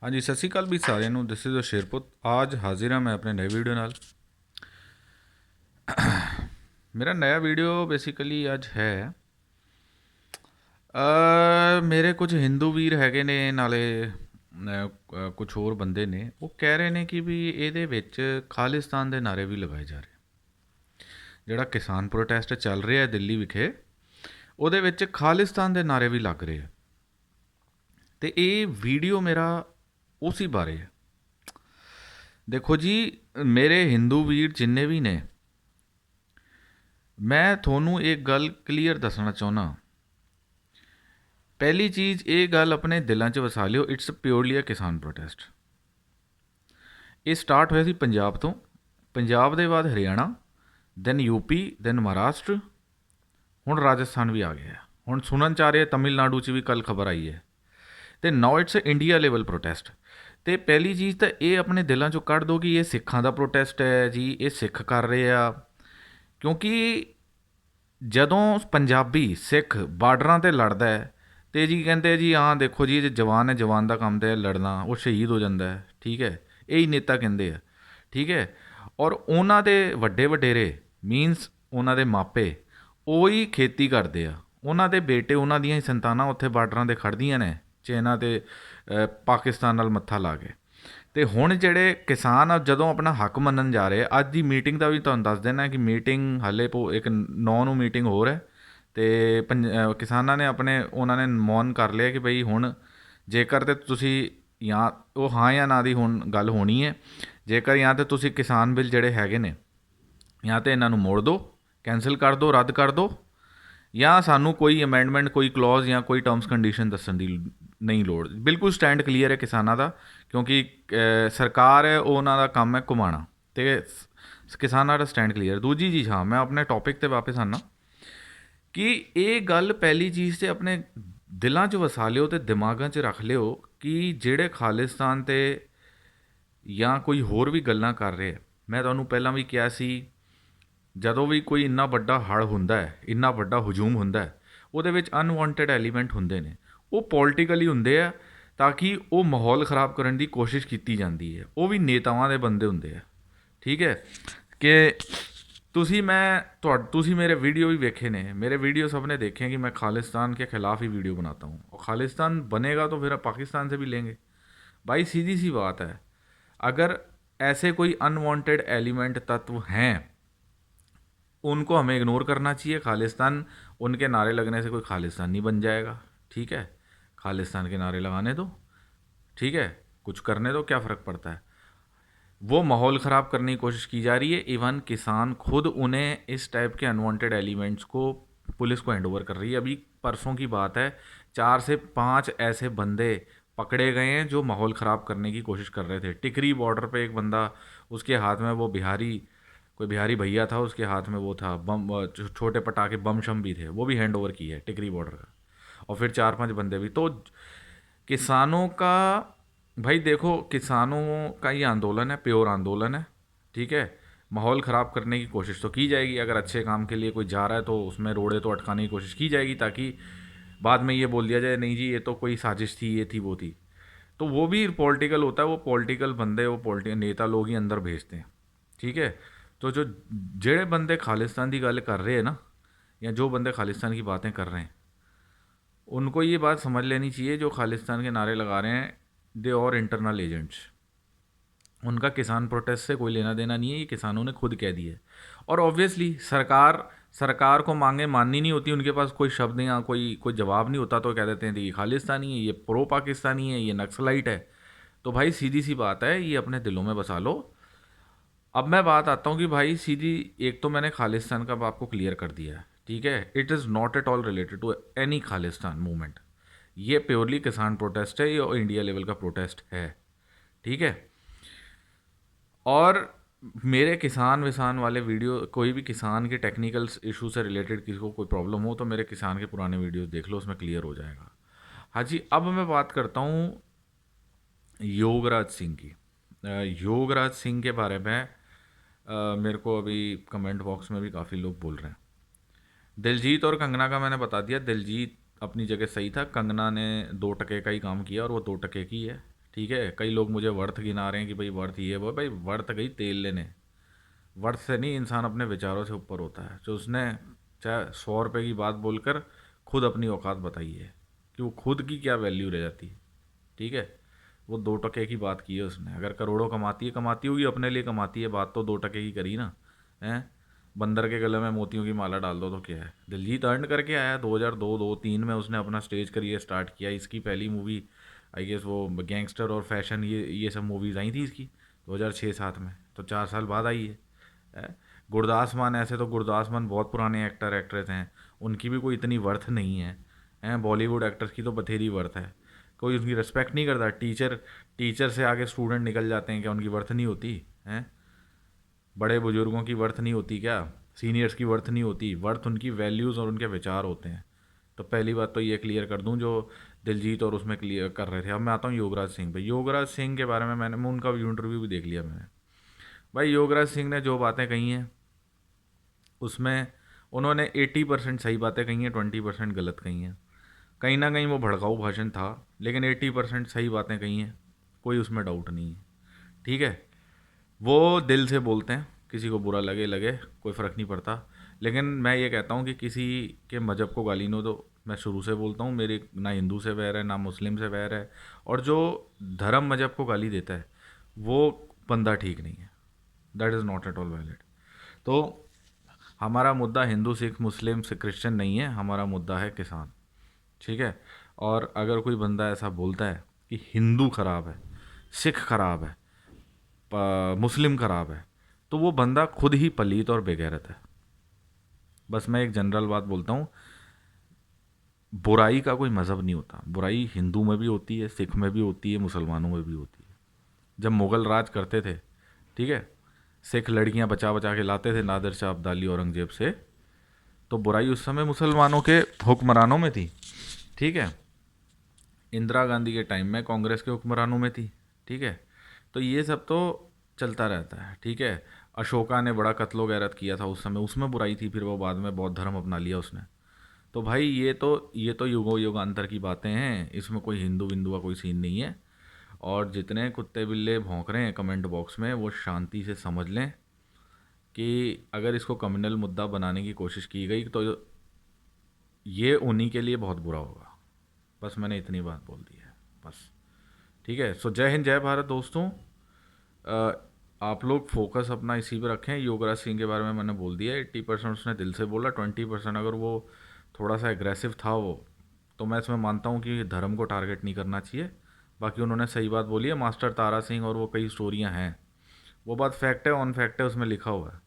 हाँ जी, सत श्री अकाल भी साਰਿਆਂ ਨੂੰ। दिस इज़ शेरपुत। आज हाजिर हाँ मैं अपने नए वीडियो नाल। मेरा नया वीडियो बेसिकली ਅੱਜ है ਮੇਰੇ ਕੁਝ ਹਿੰਦੂ ਵੀਰ ਹੈਗੇ ਨੇ, ਨਾਲੇ ਕੁਝ ਹੋਰ ਬੰਦੇ ਨੇ। ਉਹ ਕਹਿ ਰਹੇ ਨੇ ਕਿ ਵੀ ਇਹਦੇ ਵਿੱਚ ਖਾਲਿਸਤਾਨ ਦੇ ਨਾਰੇ ਵੀ ਲਗਾਏ ਜਾ ਰਹੇ। ਜਿਹੜਾ ਕਿਸਾਨ ਪ੍ਰੋਟੈਸਟ ਚੱਲ ਰਿਹਾ ਹੈ ਦਿੱਲੀ ਵਿਖੇ, ਉਹਦੇ ਵਿੱਚ ਖਾਲਿਸਤਾਨ ਦੇ ਨਾਰੇ ਵੀ ਲੱਗ ਰਹੇ ਆ। ਤੇ ਇਹ ਵੀਡੀਓ ਮੇਰਾ ਉਸੇ ਬਾਰੇ ਹੈ। ਦੇਖੋ ਜੀ, ਮੇਰੇ ਹਿੰਦੂ ਵੀਰ ਜਿੰਨੇ ਵੀ ਨੇ, ਮੈਂ ਤੁਹਾਨੂੰ ਇੱਕ ਗੱਲ ਕਲੀਅਰ ਦੱਸਣਾ ਚਾਹੁੰਦਾ। ਪਹਿਲੀ ਚੀਜ਼, ਇਹ ਗੱਲ ਆਪਣੇ ਦਿਲਾਂ 'ਚ ਵਸਾ ਲਿਓ, ਇਟਸ ਪਿਓਰਲੀ ਅ ਕਿਸਾਨ ਪ੍ਰੋਟੈਸਟ। ਇਹ ਸਟਾਰਟ ਹੋਇਆ ਸੀ ਪੰਜਾਬ ਤੋਂ, ਪੰਜਾਬ ਦੇ ਬਾਅਦ Haryana, then UP, then Maharashtra, ਹੁਣ ਰਾਜਸਥਾਨ ਵੀ ਆ ਗਿਆ। ਹੁਣ ਸੁਣਨ 'ਚ ਆ ਰਿਹਾ ਤਮਿਲਨਾਡੂ 'ਚ ਵੀ ਕੱਲ੍ਹ ਖਬਰ ਆਈ ਹੈ। ਅਤੇ ਨਾਓ ਇਟਸ ਇੰਡੀਆ ਲੈਵਲ ਪ੍ਰੋਟੈਸਟ। ਅਤੇ ਪਹਿਲੀ ਚੀਜ਼ ਤਾਂ ਇਹ ਆਪਣੇ ਦਿਲਾਂ 'ਚੋਂ ਕੱਢ ਦਿਓ ਕਿ ਇਹ ਸਿੱਖਾਂ ਦਾ ਪ੍ਰੋਟੈਸਟ ਹੈ ਜੀ, ਇਹ ਸਿੱਖ ਕਰ ਰਹੇ ਆ। ਕਿਉਂਕਿ ਜਦੋਂ ਪੰਜਾਬੀ ਸਿੱਖ ਬਾਰਡਰਾਂ 'ਤੇ ਲੜਦਾ ਹੈ ਅਤੇ ਜੀ ਕਹਿੰਦੇ ਜੀ ਹਾਂ ਦੇਖੋ ਜੀ, ਇਹ ਜਵਾਨ ਹੈ, ਜਵਾਨ ਦਾ ਕੰਮ ਤਾਂ ਹੈ ਲੜਨਾ, ਉਹ ਸ਼ਹੀਦ ਹੋ ਜਾਂਦਾ ਹੈ। ਠੀਕ ਹੈ, ਇਹੀ ਨੇਤਾ ਕਹਿੰਦੇ ਆ। ਠੀਕ ਹੈ, ਔਰ ਉਹਨਾਂ ਦੇ ਵੱਡੇ ਵਡੇਰੇ ਮੀਨਸ ਉਹਨਾਂ ਦੇ ਮਾਪੇ ਉਹੀ ਖੇਤੀ ਕਰਦੇ ਆ। ਉਹਨਾਂ ਦੇ ਬੇਟੇ, ਉਹਨਾਂ ਦੀਆਂ ਹੀ ਸੰਤਾਨਾਂ ਉੱਥੇ ਬਾਰਡਰਾਂ 'ਤੇ ਖੜ੍ਹਦੀਆਂ ਨੇ ਚਾਈਨਾ ਅਤੇ ਪਾਕਿਸਤਾਨ ਨਾਲ ਮੱਥਾ ਲਾ ਕੇ। ਅਤੇ ਹੁਣ ਜਿਹੜੇ ਕਿਸਾਨ ਆ, ਜਦੋਂ ਆਪਣਾ ਹੱਕ ਮੰਨਣ ਜਾ ਰਹੇ, ਅੱਜ ਦੀ ਮੀਟਿੰਗ ਦਾ ਵੀ ਤੁਹਾਨੂੰ ਦੱਸ ਦੇਣਾ ਕਿ ਮੀਟਿੰਗ ਹਾਲੇ ਇੱਕ 9 ਨੂੰ ਮੀਟਿੰਗ ਹੋਰ ਹੈ। ਅਤੇ ਕਿਸਾਨਾਂ ਨੇ ਆਪਣੇ ਉਹਨਾਂ ਨੇ ਮੌਨ ਕਰ ਲਿਆ ਕਿ ਬਈ ਹੁਣ ਜੇਕਰ ਤਾਂ ਤੁਸੀਂ ਜਾਂ ਉਹ ਹਾਂ ਜਾਂ ਨਾ ਦੀ ਹੁਣ ਗੱਲ ਹੋਣੀ ਹੈ। ਜੇਕਰ ਜਾਂ ਤਾਂ ਤੁਸੀਂ ਕਿਸਾਨ ਬਿੱਲ ਜਿਹੜੇ ਹੈਗੇ ਨੇ, ਜਾਂ ਤਾਂ ਇਹਨਾਂ ਨੂੰ ਮੋੜ ਦਿਓ, ਕੈਂਸਲ ਕਰ ਦਿਓ, ਰੱਦ ਕਰ ਦਿਓ, ਜਾਂ ਸਾਨੂੰ ਕੋਈ ਅਮੈਂਡਮੈਂਟ, ਕੋਈ ਕਲੌਜ਼ ਜਾਂ ਕੋਈ ਟਰਮਸ ਕੰਡੀਸ਼ਨ ਦੱਸਣ ਦੀ ਨਹੀਂ ਲੋੜ। ਬਿਲਕੁਲ ਸਟੈਂਡ ਕਲੀਅਰ ਹੈ ਕਿਸਾਨਾਂ ਦਾ, ਕਿਉਂਕਿ ਸਰਕਾਰ ਹੈ, ਉਹ ਉਹਨਾਂ ਦਾ ਕੰਮ ਹੈ ਘੁਮਾਉਣਾ, ਅਤੇ ਕਿਸਾਨਾਂ ਦਾ ਸਟੈਂਡ ਕਲੀਅਰ। ਦੂਜੀ ਚੀਜ਼, ਹਾਂ ਮੈਂ ਆਪਣੇ ਟੌਪਿਕ 'ਤੇ ਵਾਪਸ ਆਉਣਾ ਕਿ ਇਹ ਗੱਲ ਪਹਿਲੀ ਚੀਜ਼ ਤਾਂ ਆਪਣੇ ਦਿਲਾਂ 'ਚ ਵਸਾ ਲਿਓ ਅਤੇ ਦਿਮਾਗਾਂ 'ਚ ਰੱਖ ਲਿਓ ਕਿ ਜਿਹੜੇ ਖਾਲਿਸਤਾਨ 'ਤੇ ਜਾਂ ਕੋਈ ਹੋਰ ਵੀ ਗੱਲਾਂ ਕਰ ਰਹੇ। ਮੈਂ ਤੁਹਾਨੂੰ ਪਹਿਲਾਂ ਵੀ ਕਿਹਾ ਸੀ, ਜਦੋਂ ਵੀ ਕੋਈ ਇੰਨਾ ਵੱਡਾ ਹੜ੍ਹ ਹੁੰਦਾ ਹੈ, ਇੰਨਾ ਵੱਡਾ ਹਜੂਮ ਹੁੰਦਾ ਹੈ, ਉਹਦੇ ਵਿੱਚ ਅਨਵਾਂਟਡ ਐਲੀਮੈਂਟ ਹੁੰਦੇ ਨੇ। ਉਹ ਪੋਲੀਟੀਕਲੀ ਹੁੰਦੇ ਆ, ਤਾਂ ਕਿ ਉਹ ਮਾਹੌਲ ਖ਼ਰਾਬ ਕਰਨ ਦੀ ਕੋਸ਼ਿਸ਼ ਕੀਤੀ ਜਾਂਦੀ ਹੈ। ਉਹ ਵੀ ਨੇਤਾਵਾਂ ਦੇ ਬੰਦੇ ਹੁੰਦੇ ਆ। ਠੀਕ ਹੈ, ਕਿ ਤੁਸੀਂ ਮੇਰੇ ਵੀਡੀਓ ਵੀ ਵੇਖੇ ਨੇ, मेरे वीडियो सब ने देखे हैं कि मैं खालिस्तान के ख़िलाफ़ ही वीडियो बनाता हूँ, और खालिस्तान बनेगा तो फिर पाकिस्तान से भी लेंगे। भाई सीधी सी बात है, अगर ऐसे कोई अनवांटेड एलिमेंट तत्व हैं, उनको हमें इग्नोर करना चाहिए। खालिस्तान, उनके नारे लगने से कोई खालिस्तान नहीं बन जाएगा। ठीक है, खालिस्तान के नारे लगाने दो, ठीक है, कुछ करने दो, क्या फ़र्क पड़ता है। वो माहौल ख़राब करने की कोशिश की जा रही है। इवन किसान खुद उन्हें इस टाइप के अनवांटेड एलिमेंट्स को पुलिस को हैंड ओवर कर रही है। अभी परसों की बात है, 4 से 5 ऐसे बंदे पकड़े गए हैं जो माहौल ख़राब करने की कोशिश कर रहे थे। टिकरी बॉर्डर पे एक बंदा, उसके हाथ में वो कोई बिहारी भैया था, उसके हाथ में वो था बम, छोटे पटाखे बम शम भी थे, वो भी हैंड ओवर किए टिकरी बॉर्डर का। और फिर 4-5 बंदे भी। तो किसानों का, भाई देखो, किसानों का ये आंदोलन है, प्योर आंदोलन है। ठीक है, माहौल ख़राब करने की कोशिश तो की जाएगी। अगर अच्छे काम के लिए कोई जा रहा है तो उसमें रोड़े तो अटकाने की कोशिश की जाएगी, ताकि बाद में ये बोल दिया जाए नहीं जी ये तो कोई साजिश थी, ये थी, वो थी। तो वो भी पॉलिटिकल होता है, वो पॉलिटिकल बंदे, वो पॉलिटिकल नेता लोग ही अंदर भेजते हैं। ठीक है, तो जो जेड़े बंदे खालिस्तान की गल कर रहे हैं ना, या जो बंदे खालिस्तान की बातें कर रहे हैं, उनको ये बात समझ लेनी चाहिए, जो खालिस्तान के नारे लगा रहे हैं, दे और इंटरनल एजेंट्स। उनका किसान प्रोटेस्ट से कोई लेना देना नहीं है, ये किसानों ने खुद कह दिया है। और ऑब्वियसली सरकार को मांगे माननी नहीं होती, उनके पास कोई शब्द या कोई जवाब नहीं होता, तो कह देते हैं ये खालिस्तानी है, ये प्रो पाकिस्तानी है, ये नक्सलाइट है। तो भाई सीधी सी बात है, ये अपने दिलों में बसा लो। अब मैं बात आता हूँ कि भाई सीधी, एक तो मैंने खालिस्तान का आपको क्लियर कर दिया है। ठीक है, it is not at all related to any Khalistan movement. ये प्योरली किसान प्रोटेस्ट है, ये इंडिया लेवल का प्रोटेस्ट है। ठीक है, और मेरे किसान विसान वाले वीडियो, कोई भी किसान के टेक्निकल इशू से रिलेटेड किसी को कोई प्रॉब्लम हो तो मेरे किसान के पुराने वीडियोस देख लो, उसमें क्लियर हो जाएगा। हाँ जी, अब मैं बात करता हूँ योगराज सिंह की। योगराज सिंह के बारे में मेरे को अभी कमेंट बॉक्स में भी काफ़ी लोग बोल रहे हैं। दिलजीत और कंगना का मैंने बता दिया, दिलजीत अपनी जगह सही था, कंगना ने 2 टके का ही काम किया और वो 2 टके की है। ठीक है, कई लोग मुझे वर्थ गिना रहे हैं कि भाई वर्थ ये वो, भाई वर्थ गई तेल लेने। वर्थ से नहीं, इंसान अपने विचारों से ऊपर होता है। जो उसने चाहे 100 रुपये की बात बोलकर खुद अपनी औकात बताई है कि वो खुद की क्या वैल्यू रह जाती है। ठीक है, वो 2 टके की बात की है उसने। अगर करोड़ों कमाती होगी अपने लिए कमाती है, बात तो 2 टके की करी ना। हैं, बंदर के गले में मोतियों की माला डाल दो तो क्या है। दिलजीत अर्न करके आया 2002-2003 में, उसने अपना स्टेज करियर स्टार्ट किया। इसकी पहली मूवी आई गेस वो गैंगस्टर और फैशन, ये सब मूवीज़ आई थी इसकी 2006-07 में, तो 4 साल बाद आई है। गुरदास मान, ऐसे तो गुरदास मान बहुत पुराने एक्टर एक्ट्रेस हैं, उनकी भी कोई इतनी वर्थ नहीं है। हैं, बॉलीवुड एक्टर्स की तो बथेरी वर्थ है, कोई उनकी रिस्पेक्ट नहीं करता। टीचर से आगे स्टूडेंट निकल जाते हैं, क्या उनकी वर्थ नहीं होती? हैं, बड़े बुजुर्गों की वर्थ नहीं होती क्या? सीनियर्स की वर्थ नहीं होती? वर्थ उनकी वैल्यूज़ और उनके विचार होते हैं। तो पहली बात तो ये क्लियर कर दूं जो दिलजीत और उसमें क्लियर कर रहे थे। अब मैं आता हूँ योगराज सिंह पे। योगराज सिंह के बारे में मैं उनका इंटरव्यू भी देख लिया मैंने। भाई योगराज सिंह ने जो बातें कही हैं उसमें उन्होंने 80% सही बातें कही हैं, 20% गलत कही हैं। कहीं ना कहीं वो भड़काऊ भाषण था, लेकिन 80% सही बातें कही हैं, कोई उसमें डाउट नहीं है। ठीक है, वो दिल से बोलते हैं, किसी को बुरा लगे लगे, कोई फ़र्क नहीं पड़ता। लेकिन मैं ये कहता हूँ कि किसी के मज़हब को गाली न दो। मैं शुरू से बोलता हूँ, मेरी ना हिंदू से वैर है ना मुस्लिम से वैर है। और जो धर्म मज़हब को गाली देता है वो बंदा ठीक नहीं है, that is not at all valid. तो हमारा मुद्दा हिंदू सिख मुस्लिम से क्रिश्चियन नहीं है, हमारा मुद्दा है किसान। ठीक है, और अगर कोई बंदा ऐसा बोलता है कि हिंदू खराब है, सिख खराब है, मुस्लिम खराब है, तो वो बंदा खुद ही पलीत और बेगैरत है। बस मैं एक जनरल बात बोलता हूँ, बुराई का कोई मज़हब नहीं होता। बुराई हिंदू में भी होती है, सिख में भी होती है, मुसलमानों में भी होती है। जब मुग़ल राज करते थे, ठीक है, सिख लड़कियां बचा बचा के लाते थे नादिर शाह अब्दाली औरंगजेब से, तो बुराई उस समय मुसलमानों के हुक्मरानों में थी। ठीक है, इंदिरा गांधी के टाइम में कांग्रेस के हुक्मरानों में थी। ठीक है, तो ये सब तो चलता रहता है। ठीक है, अशोका ने बड़ा कत्लो गैरत किया था उस समय, उसमें बुराई थी, फिर वो बाद में बौद्ध धर्म अपना लिया उसने। तो भाई ये तो युगों युगांतर की बातें हैं, इसमें कोई हिंदू विंदू का कोई सीन नहीं है। और जितने कुत्ते बिल्ले भौंक रहे हैं कमेंट बॉक्स में, वो शांति से समझ लें कि अगर इसको कम्युनल मुद्दा बनाने की कोशिश की गई तो ये उन्हीं के लिए बहुत बुरा होगा। बस मैंने इतनी बात बोल दी है, बस। ठीक है, सो जय हिंद जय भारत दोस्तों। आप लोग फोकस अपना इसी पे रखें। योगराज सिंह के बारे में मैंने बोल दिया, 80% उसने दिल से बोला, 20% अगर वो थोड़ा सा एग्रेसिव था वो, तो मैं इसमें मानता हूँ कि धर्म को टारगेट नहीं करना चाहिए। बाकी उन्होंने सही बात बोली है, मास्टर तारा सिंह और वो कई स्टोरियाँ हैं, वो बात फैक्ट है, ऑन फैक्ट है, उसमें लिखा हुआ है।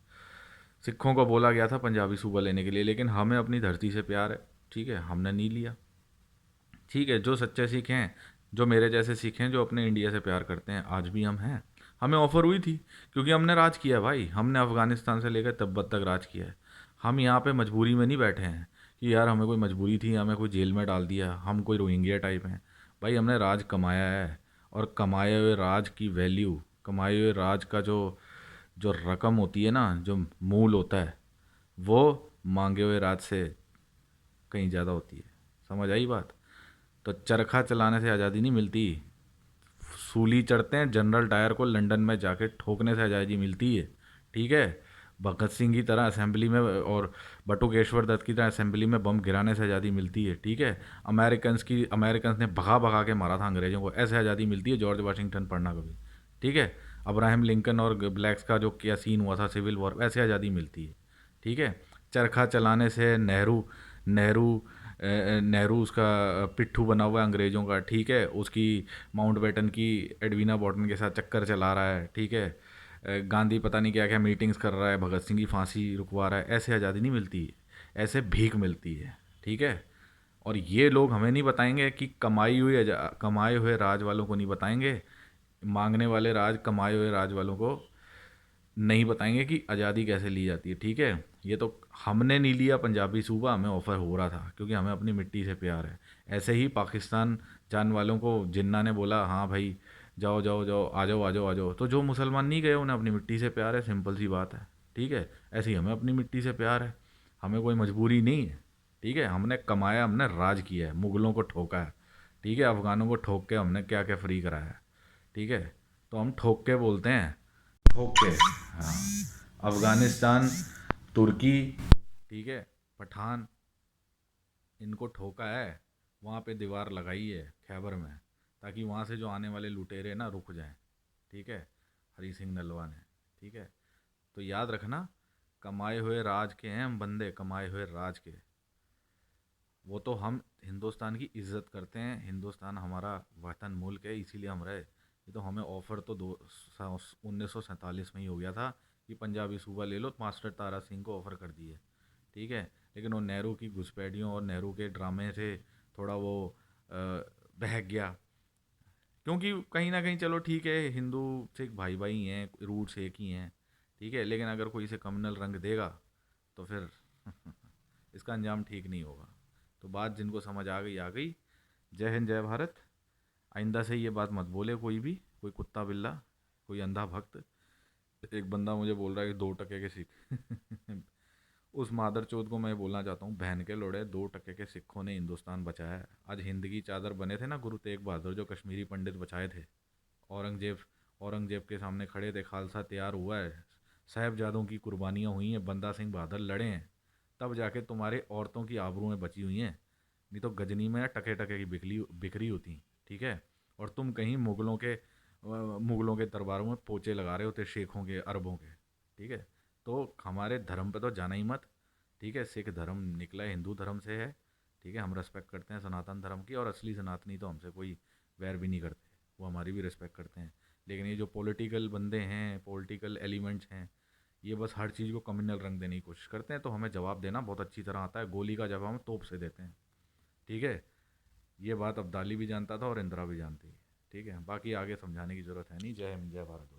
सिखों को बोला गया था पंजाबी सूबा लेने के लिए, लेकिन हमें अपनी धरती से प्यार है। ठीक है, हमने नहीं लिया। ठीक है, जो सच्चे सिख हैं, जो मेरे जैसे सिख हैं, जो अपने इंडिया से प्यार करते हैं, आज भी हम हैं। हमें ऑफ़र हुई थी क्योंकि हमने राज किया है भाई, हमने अफ़गानिस्तान से लेकर तिब्बत तक राज किया है। हम यहाँ पे मजबूरी में नहीं बैठे हैं कि यार हमें कोई मजबूरी थी, हमें कोई जेल में डाल दिया, हम कोई रोहिंग्या टाइप हैं। भाई हमने राज कमाया है, और कमाए हुए राज की वैल्यू, कमाए हुए राज का जो जो रकम होती है ना, जो मूल होता है, वो मांगे हुए राज से कहीं ज़्यादा होती है। समझ आई बात? तो चरखा चलाने से आज़ादी नहीं मिलती, सूली चढ़ते हैं जनरल डायर को लंदन में जाके ठोकने से आज़ादी मिलती है। ठीक है, भगत सिंह की तरह असेंबली में और बटुकेश्वर दत्त की तरह असेंबली में बम गिराने से आज़ादी मिलती है। ठीक है, अमेरिकन्स ने भगा भगा के मारा था अंग्रेज़ों को, ऐसे आज़ादी मिलती है। जॉर्ज वाशिंगटन पढ़ना कभी। ठीक है, अब्राहम लिंकन और ब्लैक्स का जो क्या सीन हुआ था सिविल वॉर, ऐसे आज़ादी मिलती है। ठीक है, चरखा चलाने से नेहरू नेहरू नेहरू उसका पिट्ठू बना हुआ है अंग्रेज़ों का। ठीक है, उसकी माउंटबेटन की एडवीना बॉर्टन के साथ चक्कर चला रहा है। ठीक है, गांधी पता नहीं क्या क्या मीटिंग्स कर रहा है, भगत सिंह की फांसी रुकवा रहा है। ऐसे आज़ादी नहीं मिलती, ऐसे भीख मिलती है। ठीक है, और ये लोग हमें नहीं बताएंगे कि कमाए हुए राज वालों को नहीं बताएंगे, मांगने वाले राज कमाए हुए राज वालों को नहीं बताएंगे कि आज़ादी कैसे ली जाती है। ठीक है, ये तो हमने नहीं लिया पंजाबी सूबा, हमें ऑफ़र हो रहा था क्योंकि हमें अपनी मिट्टी से प्यार है। ऐसे ही पाकिस्तान जाने वालों को जिन्ना ने बोला हाँ भाई जाओ जाओ जाओ, आ जाओ आ जाओ आ जाओ, तो जो मुसलमान नहीं गए उन्हें अपनी मिट्टी से प्यार है, सिंपल सी बात है। ठीक है, ऐसे ही हमें अपनी मिट्टी से प्यार है, हमें कोई मजबूरी नहीं है। ठीक है, हमने कमाया, हमने राज किया है, मुग़लों को ठोका है। ठीक है, अफ़गानों को ठोक के हमने क्या क्या फ्री कराया है। ठीक है, तो हम ठोक के बोलते हैं, ठोक के। हाँ, अफ़गानिस्तान, तुर्की, ठीक है, पठान, इनको ठोका है, वहाँ पे दीवार लगाई है खैबर में, ताकि वहाँ से जो आने वाले लुटेरे ना रुक जाएं। ठीक है, हरी सिंह नलवा ने। ठीक है, तो याद रखना, कमाए हुए राज के हैं हम बंदे, कमाए हुए राज के। वो तो हम हिंदुस्तान की इज्जत करते हैं, हिंदुस्तान हमारा वतन मुल्क है, इसीलिए हम रहे। ये तो हमें ऑफ़र तो 1947 में ही हो गया था कि पंजाबी सूबा ले लो, तो मास्टर तारा सिंह को ऑफ़र कर दिए। ठीक है, लेकिन वो नेहरू की घुसपैठियों और नेहरू के ड्रामे से थोड़ा वो बहक गया। क्योंकि कहीं ना कहीं चलो ठीक है, हिंदू सिख भाई भाई ही हैं, रूट्स एक ही हैं। ठीक है, लेकिन अगर कोई इसे कम्युनल रंग देगा तो फिर इसका अंजाम ठीक नहीं होगा। तो बात जिनको समझ आ गई आ गई। जय हिंद, जय भारत। आइंदा से ये बात मत बोले कोई भी, कोई कुत्ता बिल्ला, कोई अंधा भक्त। एक बंदा मुझे बोल रहा है कि 2 टके के सिख उस मादर चौथ को मैं बोलना चाहता हूँ, बहन के लोड़े, 2 टके के सिखों ने हिंदुस्तान बचाया है। आज हिंद की चादर बने थे ना गुरु तेग बहादुर, जो कश्मीरी पंडित बचाए थे। औरंगजेब औरंगजेब के सामने खड़े थे, खालसा तैयार हुआ है, साहबजादों की कुर्बानियाँ हुई हैं, बंदा सिंह बहादुर लड़े हैं, तब जाके तुम्हारे औरतों की आबरूएं बची हुई हैं। नहीं तो गजनी में टके टके की बिकली बिखरी होती। ठीक है, और तुम कहीं मुगलों के दरबारों में पोचे लगा रहे होते, शेखों के, अरबों के। ठीक है, तो हमारे धर्म पे तो जाना ही मत। ठीक है, सिख धर्म निकला है हिंदू धर्म से है। ठीक है, हम रेस्पेक्ट करते हैं सनातन धर्म की, और असली सनातनी तो हमसे कोई वैर भी नहीं करते, वो हमारी भी रिस्पेक्ट करते हैं। लेकिन ये जो पॉलिटिकल बंदे हैं, पॉलिटिकल एलिमेंट्स हैं, ये बस हर चीज़ को कम्युनल रंग देने की कोशिश करते हैं। तो हमें जवाब देना बहुत अच्छी तरह आता है, गोली का जवाब हम तोप से देते हैं। ठीक है, ये बात अब्दाली भी जानता था और इंदिरा भी जानती है। ठीक है, बाकी आगे समझाने की ज़रूरत है नहीं। जय हिंद, जय भारत।